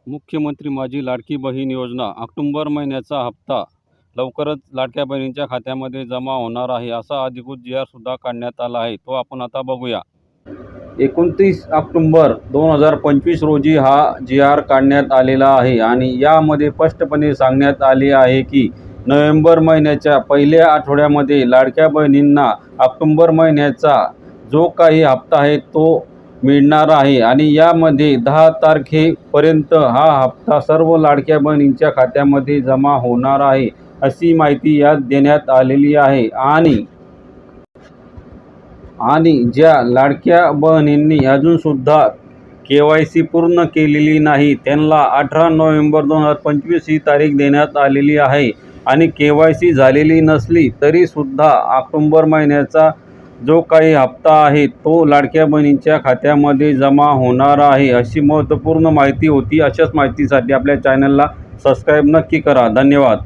मुख्यमंत्री माझी लाडकी बहीण योजना ऑक्टोबर महिन्याचा हप्ता लवकरच लाडक्या बहिणींच्या खात्यामध्ये जमा होणार आहे असा अधिकृत जी आर सुद्धा काढण्यात आला आहे. तो आपण आता बघूया. 29 ऑक्टोबर 2025 रोजी हा जी आर काढण्यात आलेला आहे आणि यामध्ये स्पष्टपणे सांगण्यात आले आहे की नोव्हेंबर महिन्याच्या पहिल्या आठवड्यामध्ये लाडक्या बहिणींना ऑक्टोबर महिन्याचा जो काही हप्ता आहे तो मिळणार आहे आणि यामध्ये 10 तारखेपर्यंत हा हप्ता सर्व लाडक्या बहिणींच्या खात्यामध्ये जमा होणार आहे अशी माहिती यात देण्यात आलेली आहे. आणि ज्या लाडक्या बहिणींनी अजूनसुद्धा KYC पूर्ण केलेली नाही त्यांना 18 नोव्हेंबर 2025 ही तारीख देण्यात आलेली आहे आणि KYC झालेली नसली तरीसुद्धा ऑक्टोबर महिन्याचा जो काही हप्ता आहे तो लाडक्या बहिणींच्या खात्यामध्ये जमा होणार आहे अशी महत्त्वपूर्ण माहिती होती. अशाच माहितीसाठी आपल्या चॅनलला सबस्क्राईब नक्की करा. धन्यवाद.